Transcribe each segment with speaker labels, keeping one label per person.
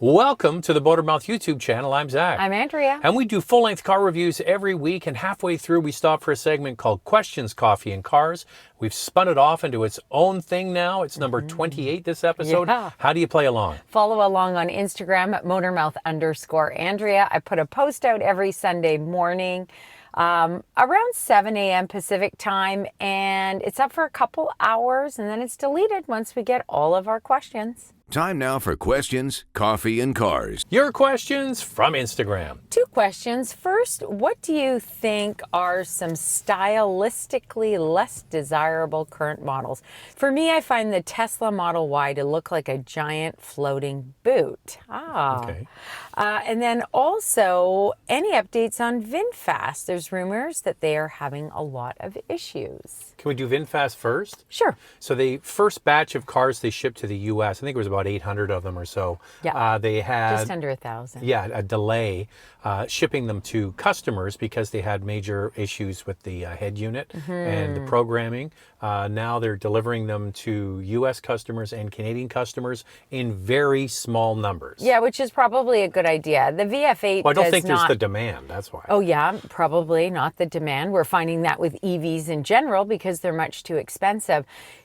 Speaker 1: Welcome to the Motormouth YouTube channel. I'm Zach.
Speaker 2: I'm Andrea.
Speaker 1: And we do full-length car reviews every week, and halfway through we stop for a segment called Questions, Coffee, and Cars. We've spun it off into its own thing now. It's number 28 this episode.
Speaker 2: Yeah.
Speaker 1: How do you play along?
Speaker 2: Follow along on Instagram at Motormouth_Andrea. I put a post out every Sunday morning around 7 a.m. Pacific time, and it's up for a couple hours, and then it's deleted once we get all of our questions.
Speaker 3: Time now for Questions, Coffee, and Cars.
Speaker 1: Your questions from Instagram.
Speaker 2: 2 questions. First, what do you think are some stylistically less desirable current models? For me, I find the Tesla Model Y to look like a giant floating boot.
Speaker 1: Okay.
Speaker 2: And then also, any updates on VinFast? There's rumors that they are having a lot of issues.
Speaker 1: Can we do VinFast first?
Speaker 2: Sure.
Speaker 1: So the first batch of cars they shipped to the U.S., I think it was about 800 of them or so.
Speaker 2: Yeah.
Speaker 1: They had
Speaker 2: Just under 1,000.
Speaker 1: Yeah, a delay shipping them to customers because they had major issues with the head unit and the programming. Now they're delivering them to U.S. customers and Canadian customers in very small numbers.
Speaker 2: Yeah, which is probably a good idea. The VF8
Speaker 1: Well, I don't
Speaker 2: does
Speaker 1: think
Speaker 2: not...
Speaker 1: there's the demand, that's why.
Speaker 2: Oh yeah, probably not the demand. We're finding that with EVs in general because they're much too expensive.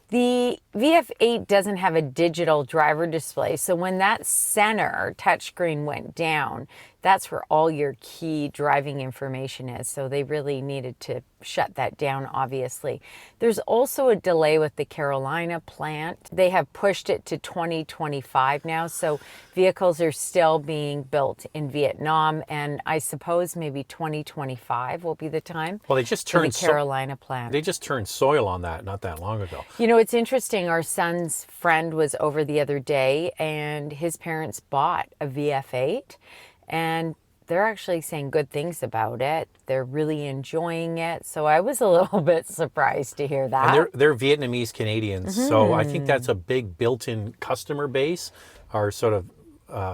Speaker 2: The VF8 doesn't have a digital driver display, so when that center touchscreen went down, that's where all your key driving information is. So they really needed to shut that down, obviously. There's also a delay with the Carolina plant. They have pushed it to 2025 now, so vehicles are still being built in Vietnam, and I suppose maybe 2025 will be the time.
Speaker 1: Well, they just
Speaker 2: for the
Speaker 1: turned
Speaker 2: Carolina plant.
Speaker 1: They just turned soil on that not that long ago.
Speaker 2: You know, it's interesting. Our son's friend was over the other day, and his parents bought a VF8, and they're actually saying good things about it. They're really enjoying it. So I was a little bit surprised to hear that.
Speaker 1: And they're Vietnamese Canadians, so I think that's a big built-in customer base, are sort of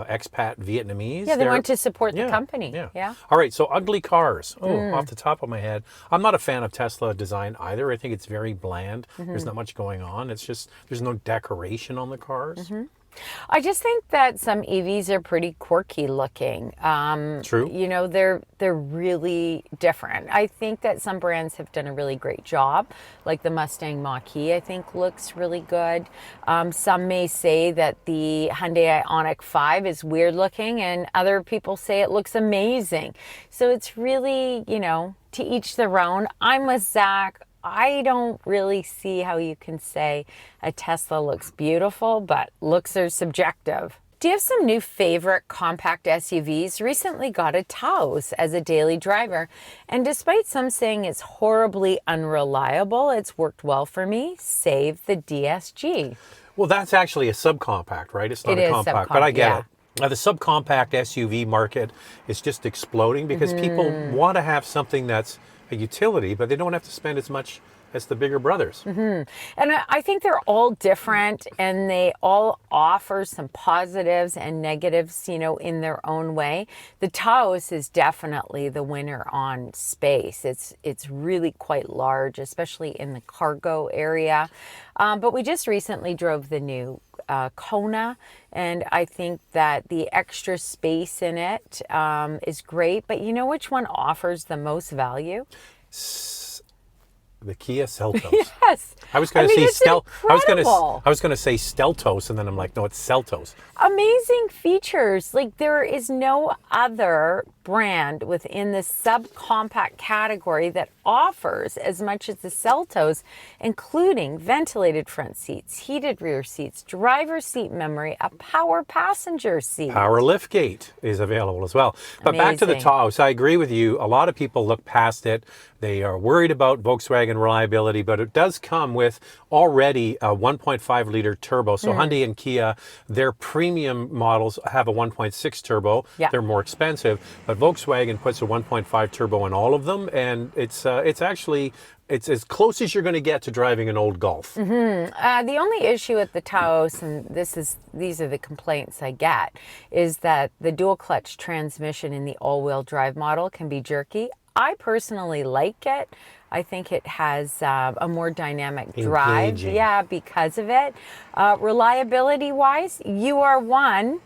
Speaker 1: expat Vietnamese.
Speaker 2: Yeah, they want to support the company. Yeah.
Speaker 1: All right, so ugly cars. Off the top of my head, I'm not a fan of Tesla design either. I think it's very bland. There's not much going on. It's just, there's no decoration on the cars.
Speaker 2: I just think that some EVs are pretty quirky looking.
Speaker 1: True.
Speaker 2: You know, they're really different. I think that some brands have done a really great job, like the Mustang Mach-E, I think looks really good. Some may say that the Hyundai Ioniq 5 is weird looking, and other people say it looks amazing. So it's really, you know, to each their own. I'm with Zach. I don't really see how you can say a Tesla looks beautiful, but looks are subjective. Do you have some new favorite compact SUVs? Recently got a Taos as a daily driver, and despite some saying it's horribly unreliable, it's worked well for me. Save the DSG.
Speaker 1: Well, that's actually a subcompact, right? It's not a compact, but I get it. The subcompact SUV market is just exploding because people want to have something that's a utility, but they don't have to spend as much as the bigger brothers.
Speaker 2: And I think they're all different, and they all offer some positives and negatives, you know, in their own way. The Taos is definitely the winner on space. It's really quite large, especially in the cargo area. But we just recently drove the new Kona, and I think that the extra space in it is great. But you know which one offers the most value?
Speaker 1: The Kia Seltos.
Speaker 2: Yes.
Speaker 1: I was going to say
Speaker 2: I
Speaker 1: was going to say Steltos, and then I'm like, no, it's Seltos.
Speaker 2: Amazing features. Like, there is no other brand within the subcompact category that offers as much as the Seltos, including ventilated front seats, heated rear seats, driver's seat memory, a power passenger seat.
Speaker 1: Power liftgate is available as well. But back to the Taos, I agree with you. A lot of people look past it. They are worried about Volkswagen reliability, but it does come with already a 1.5 liter turbo. So Hyundai and Kia, their premium models have a 1.6 turbo.
Speaker 2: Yeah.
Speaker 1: They're more expensive, but Volkswagen puts a 1.5 turbo in all of them, and it's actually it's as close as you're going to get to driving an old Golf.
Speaker 2: The only issue with the Taos, and these are the complaints I get, is that the dual clutch transmission in the all-wheel drive model can be jerky. I personally like it. I think it has a more dynamic drive.
Speaker 1: Engaging.
Speaker 2: Yeah, because of it. Reliability-wise, you are one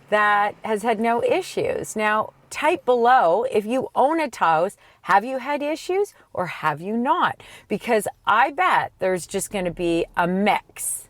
Speaker 2: that has had no issues. Now, type below if you own a Taos, have you had issues or have you not? Because I bet there's just going to be a mix.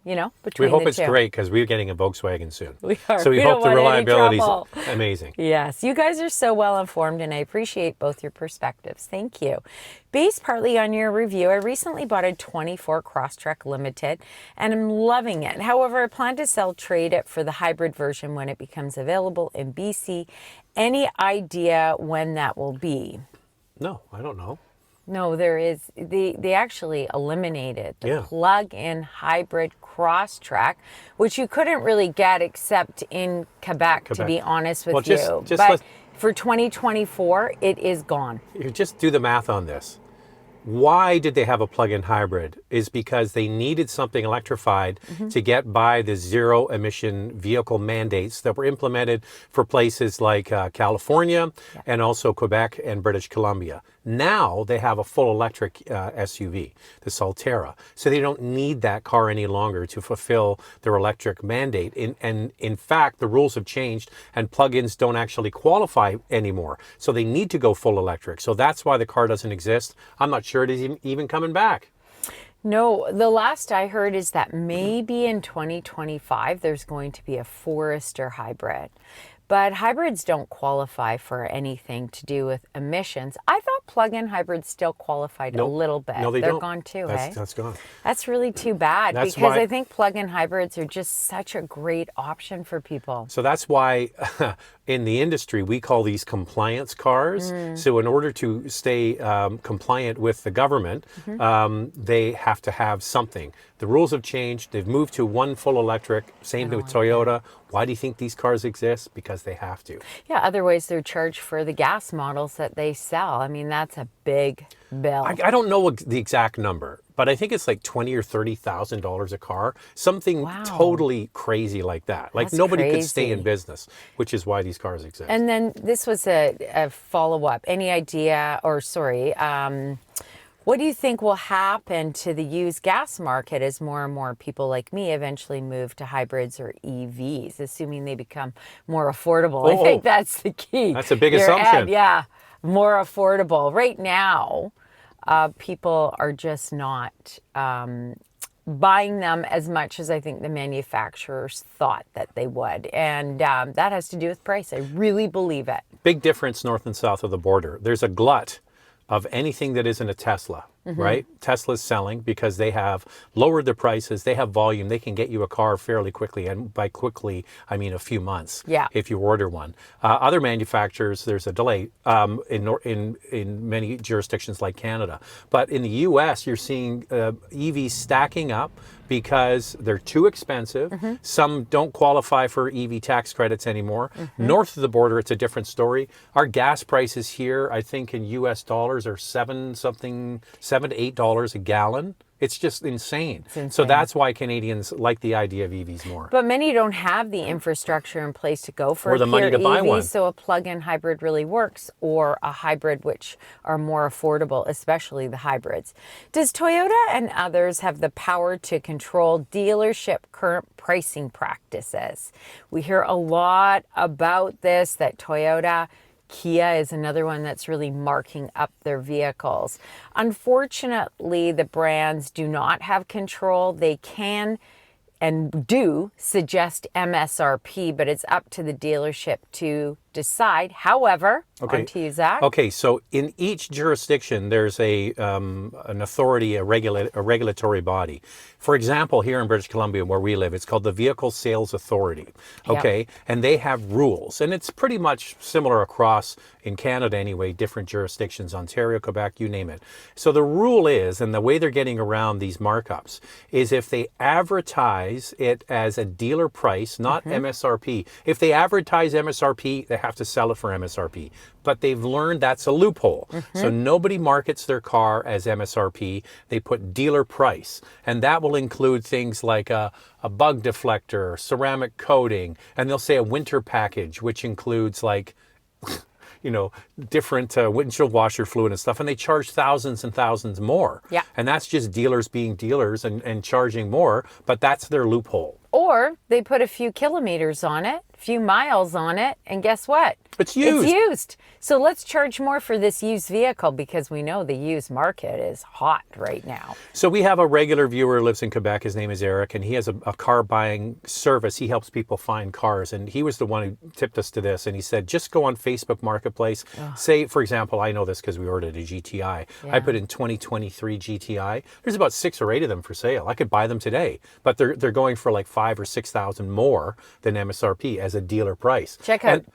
Speaker 2: You know, between
Speaker 1: We hope
Speaker 2: the
Speaker 1: it's
Speaker 2: two.
Speaker 1: great because we're getting a Volkswagen soon.
Speaker 2: We are.
Speaker 1: So we
Speaker 2: don't
Speaker 1: hope the
Speaker 2: want any
Speaker 1: reliability
Speaker 2: trouble.
Speaker 1: is amazing.
Speaker 2: Yes, you guys are so well informed and I appreciate both your perspectives. Thank you. Based partly on your review, I recently bought a 24 Crosstrek Limited and I'm loving it. However, I plan to trade it for the hybrid version when it becomes available in BC. Any idea when that will be?
Speaker 1: No, I don't know.
Speaker 2: No, there is. They actually eliminated the
Speaker 1: Yeah.
Speaker 2: plug-in hybrid Crosstrek, which you couldn't really get except in Quebec, to be honest with
Speaker 1: Well,
Speaker 2: you.
Speaker 1: just
Speaker 2: But
Speaker 1: let's-
Speaker 2: for 2024, it is gone.
Speaker 1: You just do the math on this. Why did they have a plug-in hybrid? Is because they needed something electrified to get by the zero emission vehicle mandates that were implemented for places like California and also Quebec and British Columbia. Now they have a full electric SUV, the Solterra. So they don't need that car any longer to fulfill their electric mandate. And in fact, the rules have changed and plug-ins don't actually qualify anymore. So they need to go full electric. So that's why the car doesn't exist. I'm not sure it is even coming back.
Speaker 2: No, the last I heard is that maybe in 2025, there's going to be a Forester hybrid. But hybrids don't qualify for anything to do with emissions. I thought plug-in hybrids still qualified a little bit.
Speaker 1: No,
Speaker 2: They're
Speaker 1: don't.
Speaker 2: gone too,
Speaker 1: That's gone.
Speaker 2: That's really too bad
Speaker 1: That's
Speaker 2: because
Speaker 1: why-
Speaker 2: I think plug-in hybrids are just such a great option for people.
Speaker 1: So that's why in the industry, we call these compliance cars. So in order to stay compliant with the government, they have to have something. The rules have changed. They've moved to one full electric. Same with Toyota. Why do you think these cars exist? Because they have to.
Speaker 2: Yeah, otherwise they're charged for the gas models that they sell. I mean, that's a big bill.
Speaker 1: I don't know the exact number, but I think it's like $20,000 or $30,000 a car. Something totally crazy like that. Like
Speaker 2: That's
Speaker 1: nobody could stay in
Speaker 2: crazy.
Speaker 1: business, which is why these cars exist.
Speaker 2: And then this was a follow-up. Any idea, or sorry, what do you think will happen to the used gas market as more and more people like me eventually move to hybrids or EVs, assuming they become more affordable? I think that's the key.
Speaker 1: That's a big
Speaker 2: Your
Speaker 1: assumption.
Speaker 2: ad, yeah, more affordable. Right now, people are just not buying them as much as I think the manufacturers thought that they would. And that has to do with price. I really believe it.
Speaker 1: Big difference north and south of the border. There's a glut of anything that isn't a Tesla, right? Tesla's selling because they have lowered their prices. They have volume. They can get you a car fairly quickly. And by quickly, I mean a few months if you order one. Other manufacturers, there's a delay in many jurisdictions like Canada. But in the US, you're seeing EVs stacking up because they're too expensive. Some don't qualify for EV tax credits anymore. North of the border, it's a different story. Our gas prices here, I think in US dollars, are $7 to $8 a gallon. It's just insane. So that's why Canadians like the idea of EVs more.
Speaker 2: But many don't have the infrastructure in place to go for
Speaker 1: Or the money
Speaker 2: pure
Speaker 1: to buy
Speaker 2: EV,
Speaker 1: one.
Speaker 2: so a plug-in hybrid really works, or a hybrid which are more affordable, especially the hybrids. Does Toyota and others have the power to control dealership current pricing practices? We hear a lot about this, that Toyota, Kia is another one that's really marking up their vehicles. Unfortunately, the brands do not have control. They can and do suggest MSRP, but it's up to the dealership to decide. However, on to you, Zach.
Speaker 1: Okay, so in each jurisdiction, there's an authority, a regulatory body. For example, here in British Columbia, where we live, it's called the Vehicle Sales Authority. Okay, and they have rules, and it's pretty much similar across, in Canada anyway, different jurisdictions, Ontario, Quebec, you name it. So the rule is, and the way they're getting around these markups, is if they advertise it as a dealer price, not MSRP. If they advertise MSRP, they have to sell it for MSRP. But they've learned that's a loophole. So nobody markets their car as MSRP. They put dealer price. And that will include things like a bug deflector, ceramic coating, and they'll say a winter package, which includes like, you know, different windshield washer fluid and stuff, and they charge thousands and thousands more.
Speaker 2: Yeah.
Speaker 1: And that's just dealers being dealers and charging more, but that's their loophole.
Speaker 2: Or they put a few kilometers on it few miles on it, and guess what?
Speaker 1: It's used.
Speaker 2: It's used. So let's charge more for this used vehicle because we know the used market is hot right now.
Speaker 1: So we have a regular viewer who lives in Quebec. His name is Eric, and he has a car buying service. He helps people find cars, and he was the one who tipped us to this. And he said, just go on Facebook Marketplace. Say, for example, I know this because we ordered a GTI. I put in 2023 GTI. There's about 6 or 8 of them for sale. I could buy them today, but they're going for like 5,000 or 6,000 more than MSRP as a dealer price.
Speaker 2: Check out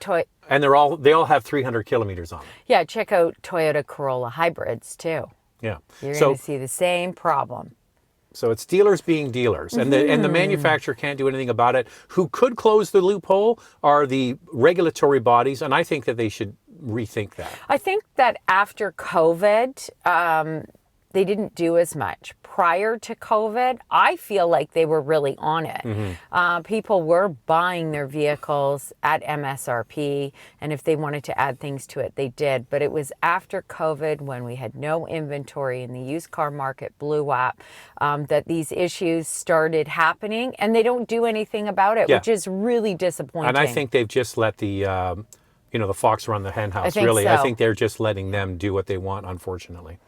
Speaker 1: And they all have 300 kilometers on them.
Speaker 2: Yeah, check out Toyota Corolla hybrids too.
Speaker 1: Yeah.
Speaker 2: You're going to see the same problem.
Speaker 1: So it's dealers being dealers, and the manufacturer can't do anything about it. Who could close the loophole are the regulatory bodies, and I think that they should rethink that.
Speaker 2: I think that after COVID, they didn't do as much. Prior to COVID, I feel like they were really on it. People were buying their vehicles at MSRP, and if they wanted to add things to it, they did. But it was after COVID, when we had no inventory and the used car market blew up, that these issues started happening, and they don't do anything about it, which is really disappointing.
Speaker 1: And I think they've just let the the fox run the hen house. I think they're just letting them do what they want, unfortunately.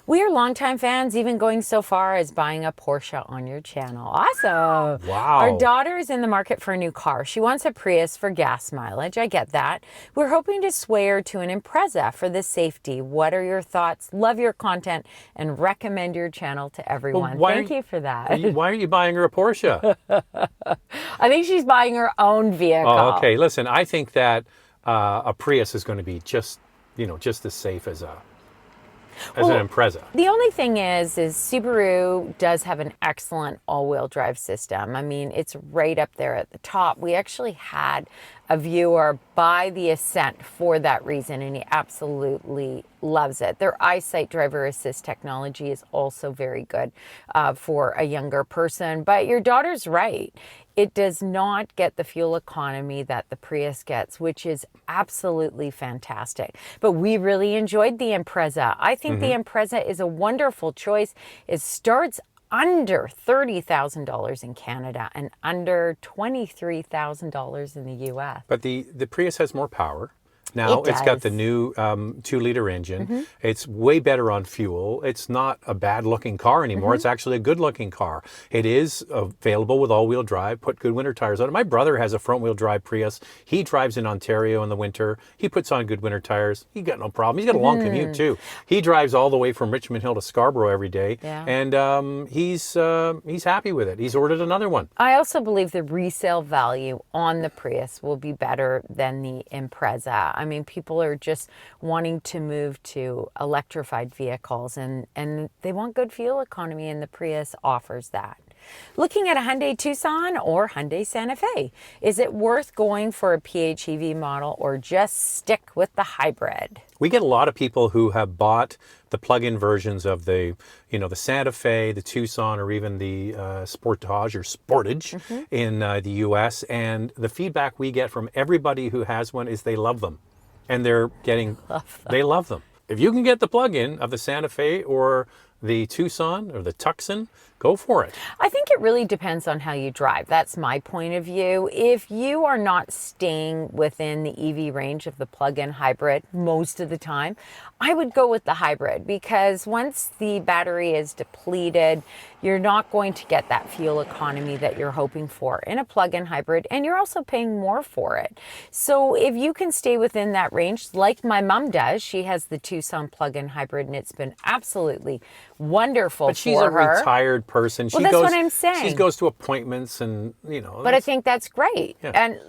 Speaker 2: We are longtime fans, even going so far as buying a Porsche on your channel. Awesome.
Speaker 1: Wow.
Speaker 2: Our daughter is in the market for a new car. She wants a Prius for gas mileage. I get that. We're hoping to sway her to an Impreza for the safety. What are your thoughts? Love your content and recommend your channel to everyone. Thank you for that.
Speaker 1: Why aren't you buying her a Porsche?
Speaker 2: I think she's buying her own vehicle.
Speaker 1: Oh, okay. Listen, I think that a Prius is going to be just as safe as an Impreza.
Speaker 2: The only thing is Subaru does have an excellent all-wheel drive system. I mean, it's right up there at the top. We actually had a viewer buy the Ascent for that reason, and he absolutely loves it. Their EyeSight driver assist technology is also very good for a younger person. But your daughter's right. It does not get the fuel economy that the Prius gets, which is absolutely fantastic. But we really enjoyed the Impreza. I think the Impreza is a wonderful choice. It starts under $30,000 in Canada and under $23,000 in the US.
Speaker 1: But the Prius has more power. Now it's got the new 2-liter engine. It's way better on fuel. It's not a bad looking car anymore. It's actually a good looking car. It is available with all-wheel drive. Put good winter tires on it. My brother has a front-wheel drive Prius. He drives in Ontario in the winter. He puts on good winter tires. He got no problem. He's got a long commute too. He drives all the way from Richmond Hill to Scarborough every day, and he's happy with it. He's ordered another one.
Speaker 2: I also believe the resale value on the Prius will be better than the Impreza. I mean, people are just wanting to move to electrified vehicles, and they want good fuel economy, and the Prius offers that. Looking at a Hyundai Tucson or Hyundai Santa Fe, is it worth going for a PHEV model or just stick with the hybrid?
Speaker 1: We get a lot of people who have bought the plug-in versions of the Santa Fe, the Tucson, or even the Sportage or Sportage in the US. And the feedback we get from everybody who has one is they love them. And they love them. If you can get the plug-in of the Santa Fe or the Tucson or the Tucson, go for it.
Speaker 2: I think it really depends on how you drive. That's my point of view. If you are not staying within the EV range of the plug-in hybrid most of the time, I would go with the hybrid, because once the battery is depleted, you're not going to get that fuel economy that you're hoping for in a plug-in hybrid, and you're also paying more for it. So if you can stay within that range, like my mom does, she has the Tucson plug-in hybrid, and it's been absolutely wonderful for her.
Speaker 1: But she's a retired person.
Speaker 2: Well, that's what I'm saying.
Speaker 1: She goes to appointments and,
Speaker 2: But I think that's great. Yeah. And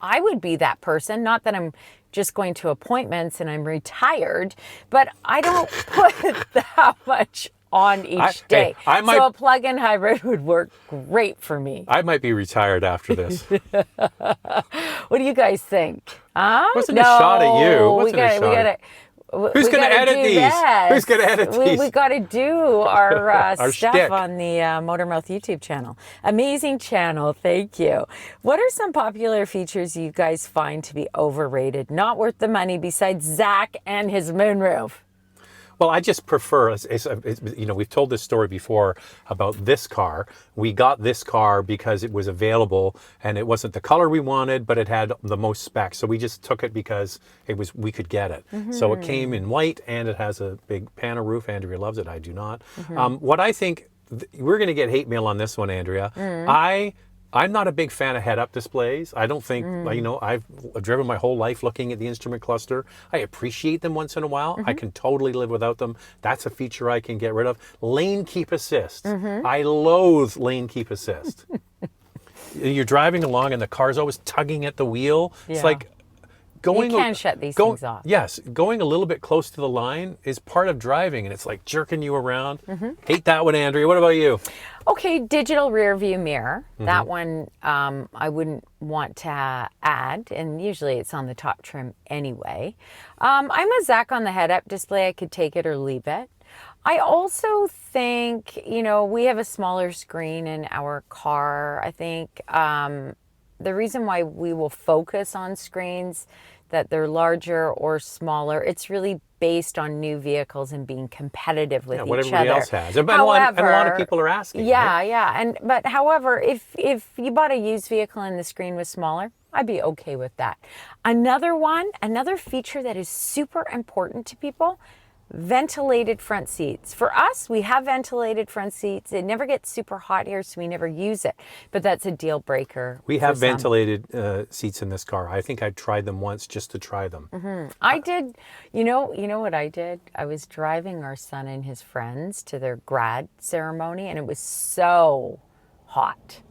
Speaker 2: I would be that person. Not that I'm just going to appointments and I'm retired, but I don't put that much on each day. So a plug-in hybrid would work great for me.
Speaker 1: I might be retired after this.
Speaker 2: What do you guys think?
Speaker 1: Wasn't a shot at you. Who's going to edit these? Who's going to edit these?
Speaker 2: We got to do our stuff
Speaker 1: shtick
Speaker 2: on the Motormouth YouTube channel. Amazing channel. Thank you. What are some popular features you guys find to be overrated, not worth the money, besides Zach and his moonroof?
Speaker 1: Well, I just prefer, you know, we've told this story before about this car. We got this car because it was available and it wasn't the color we wanted, but it had the most specs. So we just took it because we could get it. So it came in white and it has a big panel roof. Andrea loves it. I do not. What I think, we're going to get hate mail on this one, Andrea. I'm not a big fan of head-up displays. I don't think, you know, I've driven my whole life looking at the instrument cluster. I appreciate them once in a while. I can totally live without them. That's a feature I can get rid of. Lane keep assist. I loathe lane keep assist. You're driving along and the car's always tugging at the wheel. It's like,
Speaker 2: you can shut these things off.
Speaker 1: Yes, going a little bit close to the line is part of driving, and it's like jerking you around. Hate that one, Andrea. What about you?
Speaker 2: Okay, digital rear view mirror. That one I wouldn't want to add, and usually it's on the top trim anyway. I'm a Zach on the head-up display. I could take it or leave it. I also think, you know, we have a smaller screen in our car. I think the reason why we will focus on screens that they're larger or smaller, it's really based on new vehicles and being competitive with each other.
Speaker 1: What everybody else has. And a lot of people are asking.
Speaker 2: Yeah,
Speaker 1: right?
Speaker 2: yeah. But however, if you bought a used vehicle and the screen was smaller, I'd be okay with that. Another feature that is super important to people, ventilated front seats. For us, we have ventilated front seats. It never gets super hot here, so we never use it. But that's a deal breaker.
Speaker 1: We have ventilated seats in this car. I think I tried them once just to try them.
Speaker 2: I did, you know what I did? I was driving our son and his friends to their grad ceremony, and it was so hot.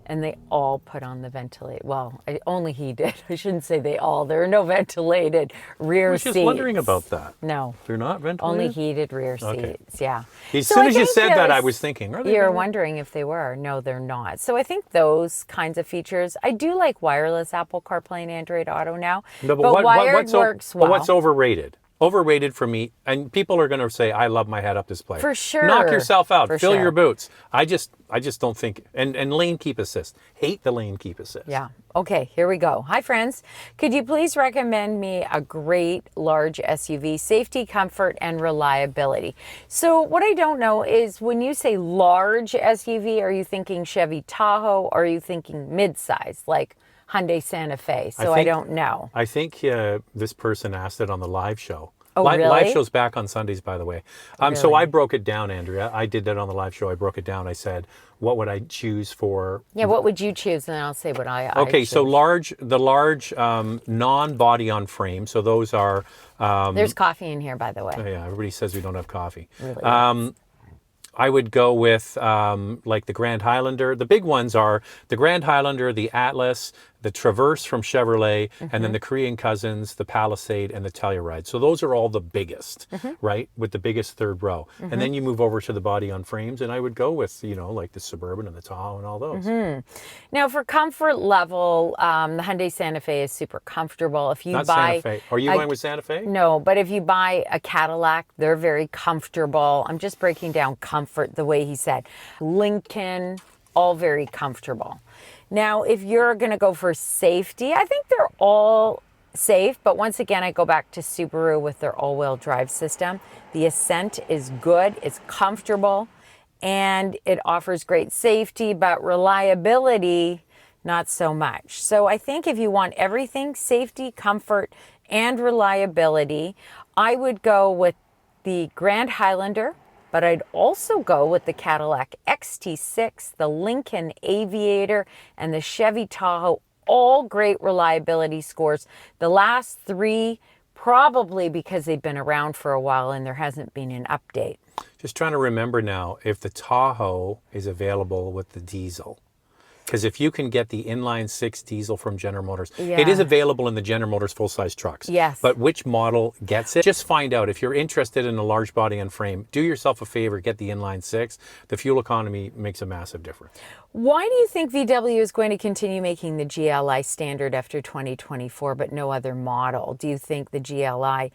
Speaker 2: And they all put on the ventilated. Well, only he did. I shouldn't say they all. There are no ventilated rear seats.
Speaker 1: I was just wondering about that.
Speaker 2: No.
Speaker 1: They're not ventilated?
Speaker 2: Only heated rear seats, yeah.
Speaker 1: As soon as you said that, I was thinking, are they?
Speaker 2: You're wondering if they were. No, they're not. So I think those kinds of features. I do like wireless Apple CarPlay and Android Auto now. No, but wired works well.
Speaker 1: But what's overrated? Overrated for me, and people are going to say, I love my head-up display.
Speaker 2: For sure.
Speaker 1: Knock yourself out. Fill your boots. I just don't think, and lane keep assist. Hate the lane keep assist.
Speaker 2: Yeah. Okay, here we go. Hi, friends. Could you please recommend me a great large SUV, safety, comfort, and reliability? So what I don't know is when you say large SUV, are you thinking Chevy Tahoe, or are you thinking midsize, like Hyundai Santa Fe? I don't know.
Speaker 1: I think this person asked it on the live show.
Speaker 2: Oh, really?
Speaker 1: Live show's back on Sundays, by the way. So I broke it down, Andrea. I did that on the live show. I broke it down. I said, what would I choose for?
Speaker 2: Yeah, what would you choose? And then I'll say what I
Speaker 1: Okay,
Speaker 2: choose.
Speaker 1: so the large non-body on frame. So those are...
Speaker 2: There's coffee in here, by the way.
Speaker 1: Oh, yeah, everybody says we don't have coffee.
Speaker 2: Really?
Speaker 1: I would go with like the Grand Highlander. The big ones are the Grand Highlander, the Atlas, the Traverse from Chevrolet, and then the Korean cousins, the Palisade, and the Telluride. So those are all the biggest, right? With the biggest third row. And then you move over to the body on frames, and I would go with, you know, like the Suburban and the Tahoe and all those.
Speaker 2: Now, for comfort level, the Hyundai Santa Fe is super comfortable. If you
Speaker 1: Not
Speaker 2: buy...
Speaker 1: Santa Fe. Are you going with Santa Fe?
Speaker 2: No, but if you buy a Cadillac, they're very comfortable. I'm just breaking down comfort the way he said. Lincoln, all very comfortable. Now, if you're going to go for safety, I think they're all safe. But once again, I go back to Subaru with their all-wheel drive system. The Ascent is good. It's comfortable. And it offers great safety, but reliability, not so much. So I think if you want everything, safety, comfort, and reliability, I would go with the Grand Highlander. But I'd also go with the Cadillac XT6, the Lincoln Aviator, and the Chevy Tahoe. All great reliability scores. The last three, probably because they've been around for a while and there hasn't been an update.
Speaker 1: Just trying to remember now if the Tahoe is available with the diesel. Because if you can get the inline six diesel from General Motors, it is available in the General Motors full-size trucks.
Speaker 2: Yes.
Speaker 1: But which model gets it? Just find out. If you're interested in a large body and frame, do yourself a favor, get the inline six. The fuel economy makes a massive difference.
Speaker 2: Why do you think VW is going to continue making the GLI standard after 2024, but no other model? Do you think the GLI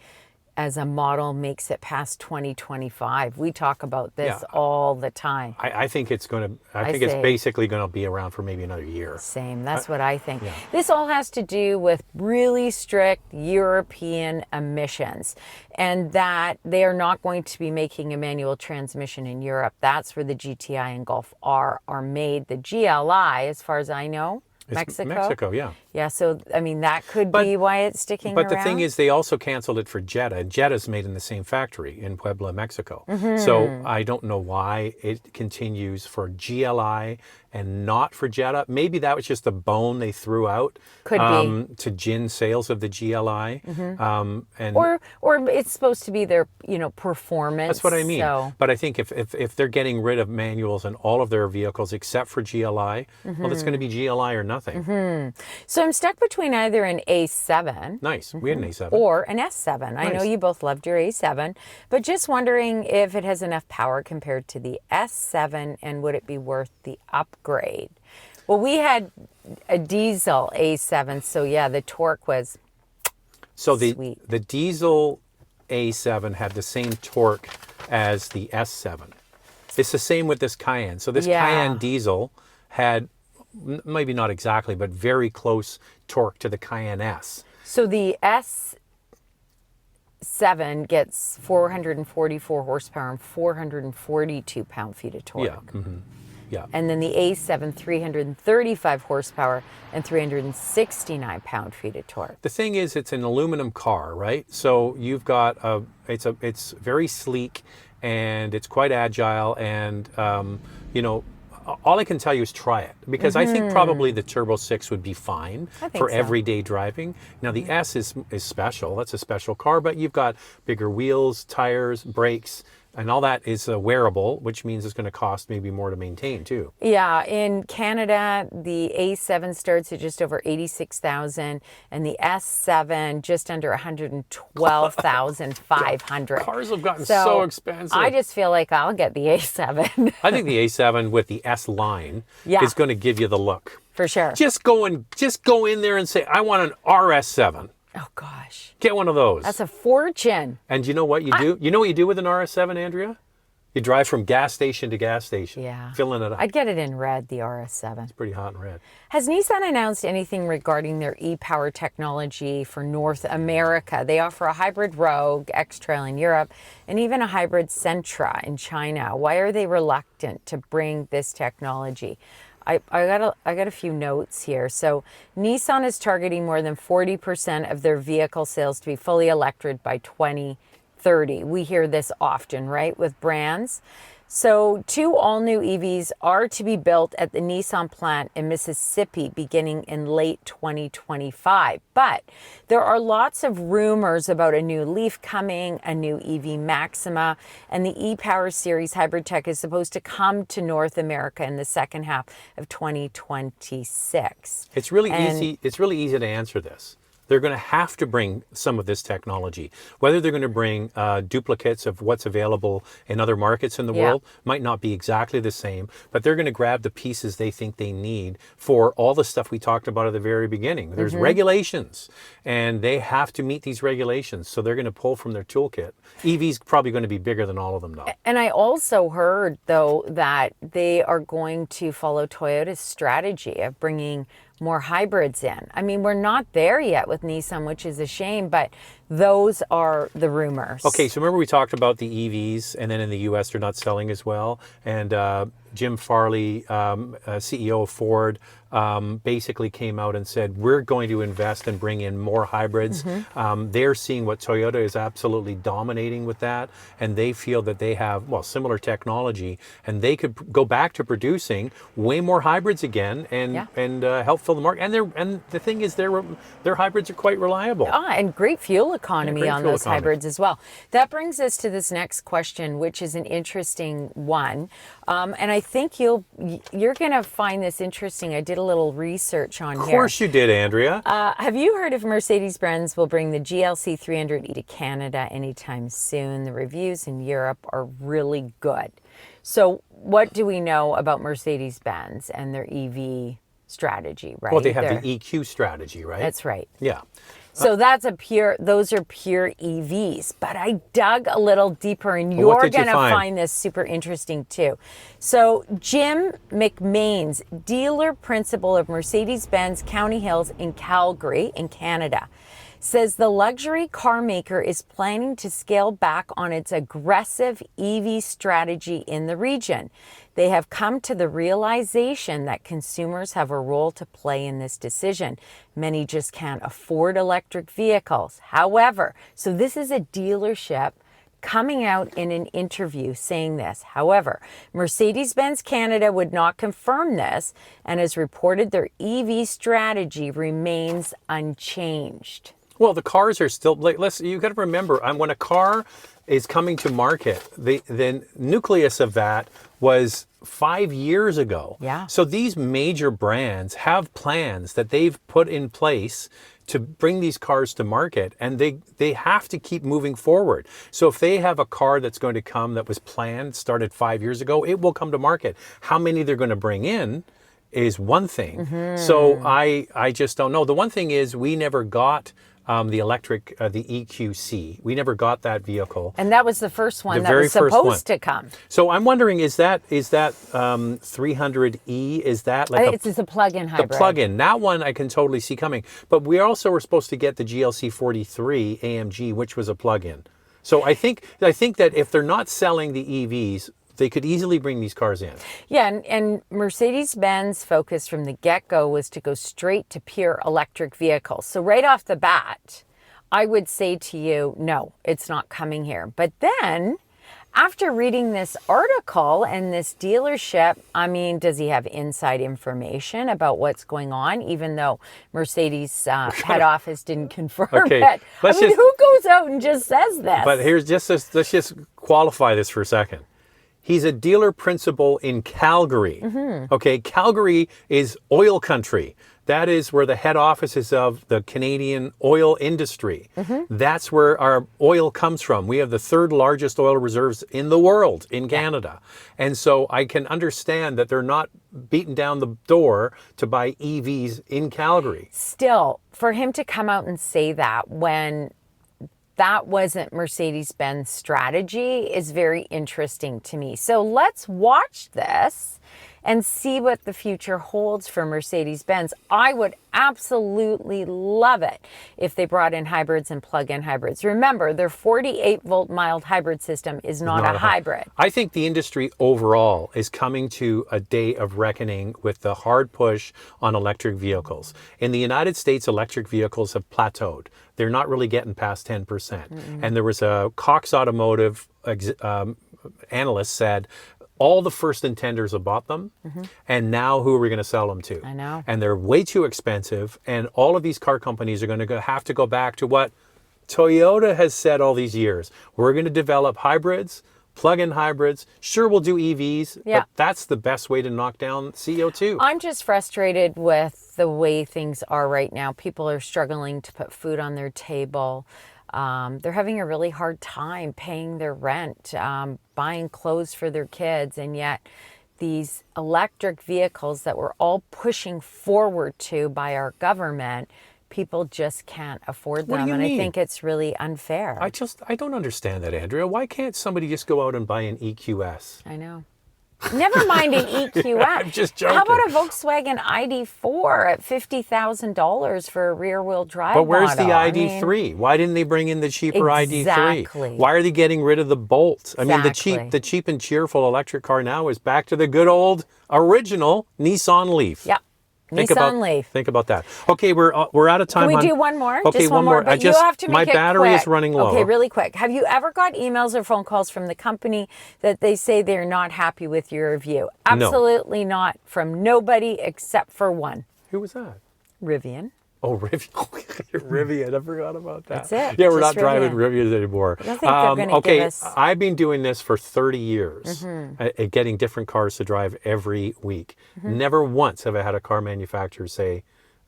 Speaker 2: as a model makes it past 2025. We talk about this
Speaker 1: Yeah.
Speaker 2: all the time.
Speaker 1: I think it's going to. I think it's basically going to be around for maybe another year.
Speaker 2: Same. That's what I think.
Speaker 1: Yeah.
Speaker 2: This all has to do with really strict European emissions, and that they are not going to be making a manual transmission in Europe. That's where the GTI and Golf R are made. The GLI, as far as I know,
Speaker 1: It's Mexico, yeah.
Speaker 2: Yeah, so I mean that could be why it's sticking around.
Speaker 1: But the thing is, they also canceled it for Jetta. And Jetta's made in the same factory in Puebla, Mexico. So I don't know why it continues for GLI and not for Jetta. Maybe that was just a bone they threw out to gin sales of the GLI. And
Speaker 2: or it's supposed to be their performance.
Speaker 1: that's what I mean.
Speaker 2: So.
Speaker 1: But I think if they're getting rid of manuals in all of their vehicles except for GLI, well, it's going to be GLI or nothing.
Speaker 2: So I'm stuck between either an A7.
Speaker 1: Nice. We had an A7.
Speaker 2: Or an S7.
Speaker 1: Nice.
Speaker 2: I know you both loved your A7, but just wondering if it has enough power compared to the S7 and would it be worth the upgrade? Well, we had a diesel A7, so yeah, the torque was sweet.
Speaker 1: The diesel A7 had the same torque as the S7. It's the same with this Cayenne. So this Cayenne diesel had maybe not exactly, but very close torque to the Cayenne S.
Speaker 2: So the S7 gets 444 horsepower and 442 pound-feet of torque.
Speaker 1: Yeah. Yeah.
Speaker 2: And then the A7, 335 horsepower and 369 pound-feet of torque.
Speaker 1: The thing is, it's an aluminum car, right? So you've got it's very sleek and it's quite agile, and all I can tell you is try it, because I think probably the Turbo 6 would be fine for everyday driving. Now the S is special. That's a special car, but you've got bigger wheels, tires, brakes, and all that is wearable, which means it's going to cost maybe more to maintain too.
Speaker 2: Yeah, in Canada, the A7 starts at just over 86,000 and the S7 just under 112,500.
Speaker 1: Cars have gotten so expensive.
Speaker 2: I just feel like I'll get the A7.
Speaker 1: I think the A7 with the S line is going to give you the look.
Speaker 2: For sure.
Speaker 1: Just go in there and say, I want an RS7.
Speaker 2: Oh gosh.
Speaker 1: Get one of those.
Speaker 2: That's a fortune.
Speaker 1: And you know what you do? You know what you do with an RS7, Andrea? You drive from gas station to gas station, filling it up.
Speaker 2: I'd get it in red, the RS7.
Speaker 1: It's pretty hot in red.
Speaker 2: Has Nissan announced anything regarding their e-power technology for North America? They offer a hybrid Rogue, X-Trail in Europe, and even a hybrid Sentra in China. Why are they reluctant to bring this technology? I got a few notes here. So Nissan is targeting more than 40% of their vehicle sales to be fully electric by 2030. We hear this often, right, with brands. So 2 all-new EVs are to be built at the Nissan plant in Mississippi beginning in late 2025. But there are lots of rumors about a new Leaf coming, a new EV Maxima, and the e-Power Series hybrid tech is supposed to come to North America in the second half of 2026.
Speaker 1: It's really easy. It's really easy to answer this. They're going to have to bring some of this technology. Whether they're going to bring duplicates of what's available in other markets in the world might not be exactly the same, but they're going to grab the pieces they think they need for all the stuff we talked about at the very beginning. There's regulations, and they have to meet these regulations, so they're going to pull from their toolkit. EV's probably going to be bigger than all of them, though.
Speaker 2: And I also heard, though, that they are going to follow Toyota's strategy of bringing more hybrids in. I mean, we're not there yet with Nissan, which is a shame, but those are the rumors.
Speaker 1: Okay, so remember we talked about the EVs, and then in the US they're not selling as well. And Jim Farley, CEO of Ford, basically came out and said, we're going to invest and bring in more hybrids. They're seeing what Toyota is absolutely dominating with that, and they feel that they have, similar technology, and they could go back to producing way more hybrids again and help fill the market. And the thing is, their hybrids are quite reliable.
Speaker 2: And great fuel economy on those hybrids as well. That brings us to this next question, which is an interesting one. And I think you're going to find this interesting. I did a little research on here.
Speaker 1: Of course you did, Andrea.
Speaker 2: Have you heard if Mercedes-Benz will bring the GLC 300e to Canada anytime soon? The reviews in Europe are really good. So what do we know about Mercedes-Benz and their EV strategy, right?
Speaker 1: Well, they have the EQ strategy, right?
Speaker 2: That's right.
Speaker 1: Yeah.
Speaker 2: So those are pure EVs. But I dug a little deeper, and
Speaker 1: Well, what
Speaker 2: you're
Speaker 1: did you
Speaker 2: going to find this super interesting too. So Jim McMains, dealer principal of Mercedes-Benz County Hills in Calgary in Canada, says the luxury car maker is planning to scale back on its aggressive EV strategy in the region. They have come to the realization that consumers have a role to play in this decision. Many just can't afford electric vehicles. However, so this is a dealership coming out in an interview saying this. However, Mercedes-Benz Canada would not confirm this and has reported their EV strategy remains unchanged.
Speaker 1: Well, the cars are still, you got to remember, when a car is coming to market, the nucleus of that was 5 years ago.
Speaker 2: Yeah.
Speaker 1: So these major brands have plans that they've put in place to bring these cars to market, and they have to keep moving forward. So if they have a car that's going to come that was planned, started 5 years ago, it will come to market. How many they're going to bring in is one thing. So I just don't know. The one thing is we never got the electric, the EQC. We never got that vehicle.
Speaker 2: And that was the first one
Speaker 1: The
Speaker 2: that
Speaker 1: very
Speaker 2: was
Speaker 1: first
Speaker 2: supposed to come.
Speaker 1: So I'm wondering, is that 300E? Is that like
Speaker 2: It's a plug-in hybrid.
Speaker 1: the plug-in? That one I can totally see coming. But we also were supposed to get the GLC 43 AMG, which was a plug-in. So I think that if they're not selling the EVs, they could easily bring these cars in.
Speaker 2: Yeah, and Mercedes-Benz focus from the get-go was to go straight to pure electric vehicles. So right off the bat, I would say to you, no, it's not coming here. But then, after reading this article and this dealership, I mean, does he have inside information about what's going on, even though Mercedes head office didn't confirm it? Who goes out and just says this?
Speaker 1: But let's just qualify this for a second. He's a dealer principal in Calgary. Okay, Calgary is oil country. That is where the head office is of the Canadian oil industry. That's where our oil comes from. We have the third largest oil reserves in the world in Canada. And so I can understand that they're not beating down the door to buy EVs in Calgary.
Speaker 2: Still, for him to come out and say that when that wasn't Mercedes-Benz strategy is very interesting to me. So let's watch this and see what the future holds for Mercedes-Benz. I would absolutely love it if they brought in hybrids and plug-in hybrids. Remember, their 48-volt mild hybrid system is not a hybrid.
Speaker 1: I think the industry overall is coming to a day of reckoning with the hard push on electric vehicles. In the United States, electric vehicles have plateaued. They're not really getting past 10%. And there was a Cox Automotive analyst said, all the first intenders have bought them, and now who are we going to sell them to?
Speaker 2: I know.
Speaker 1: And they're way too expensive, and all of these car companies are going to have to go back to what Toyota has said all these years. We're going to develop hybrids, plug-in hybrids. Sure, we'll do EVs, but that's the best way to knock down CO2.
Speaker 2: I'm just frustrated with the way things are right now. People are struggling to put food on their table. They're having a really hard time paying their rent, buying clothes for their kids, and yet these electric vehicles that we're all pushing forward to by our government, people just can't afford them.
Speaker 1: And I
Speaker 2: think it's really unfair.
Speaker 1: I don't understand that, Andrea. Why can't somebody just go out and buy an EQS?
Speaker 2: I know. Never mind an EQS.
Speaker 1: I'm just joking.
Speaker 2: How about a Volkswagen ID4 at $50,000 for a rear-wheel drive
Speaker 1: But where's
Speaker 2: model?
Speaker 1: the ID3? Why didn't they bring in the cheaper
Speaker 2: Exactly.
Speaker 1: ID3? Why are they getting rid of the Bolt? I mean, the cheap and cheerful electric car now is back to the good old original Nissan Leaf.
Speaker 2: Yeah. Nissan Leaf.
Speaker 1: Think about that. Okay, we're out of time.
Speaker 2: Can we do one more?
Speaker 1: Okay,
Speaker 2: just one more. But you have to make
Speaker 1: my
Speaker 2: it
Speaker 1: battery
Speaker 2: quick.
Speaker 1: is running low.
Speaker 2: Okay, really quick. Have you ever got emails or phone calls from the company that they say they're not happy with your review? Absolutely not. From nobody except for one.
Speaker 1: Who was that?
Speaker 2: Rivian.
Speaker 1: Oh, Rivian. I forgot about that.
Speaker 2: That's it.
Speaker 1: Yeah, we're
Speaker 2: Just
Speaker 1: not driving Rivians anymore.
Speaker 2: I don't think they're going to give us...
Speaker 1: I've been doing this for 30 years, getting different cars to drive every week. Never once have I had a car manufacturer say,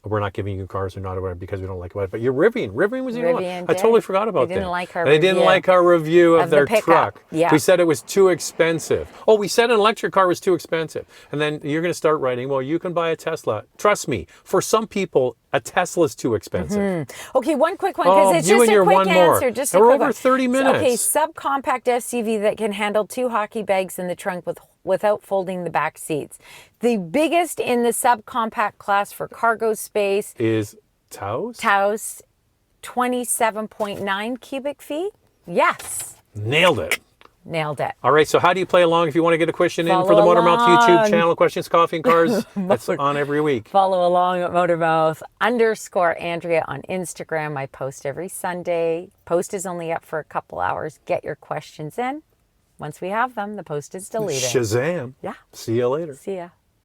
Speaker 1: we're not giving you cars or not aware because we don't like it. But you're Rivian was the only one.
Speaker 2: Rivian
Speaker 1: I totally
Speaker 2: did.
Speaker 1: forgot about
Speaker 2: They
Speaker 1: that.
Speaker 2: didn't like our
Speaker 1: and they didn't
Speaker 2: review
Speaker 1: like our review of
Speaker 2: the
Speaker 1: their
Speaker 2: pickup.
Speaker 1: truck.
Speaker 2: Yeah.
Speaker 1: We said it was too expensive. Oh, we said an electric car was too expensive. And then you're going to start writing, well, you can buy a Tesla. Trust me, for some people, a Tesla's too expensive.
Speaker 2: Okay, one quick one, because it's
Speaker 1: you
Speaker 2: just
Speaker 1: and
Speaker 2: a
Speaker 1: your
Speaker 2: quick
Speaker 1: one more.
Speaker 2: answer. Just
Speaker 1: And
Speaker 2: a
Speaker 1: we're
Speaker 2: quick
Speaker 1: over
Speaker 2: one.
Speaker 1: 30 minutes.
Speaker 2: Okay, subcompact SUV that can handle 2 hockey bags in the trunk without folding the back seats. The biggest in the subcompact class for cargo space
Speaker 1: Is Taos?
Speaker 2: 27.9 cubic feet. Yes.
Speaker 1: Nailed it.
Speaker 2: Nailed it.
Speaker 1: All right, so how do you play along if you want to get a question in for
Speaker 2: Follow
Speaker 1: the Motormouth YouTube
Speaker 2: along.
Speaker 1: channel, Questions, Coffee, and Cars? That's on every week.
Speaker 2: Follow along at Motormouth_Andrea on Instagram. I post every Sunday. Post is only up for a couple hours. Get your questions in. Once we have them, the post is deleted.
Speaker 1: Shazam.
Speaker 2: Yeah.
Speaker 1: See you later.
Speaker 2: See ya.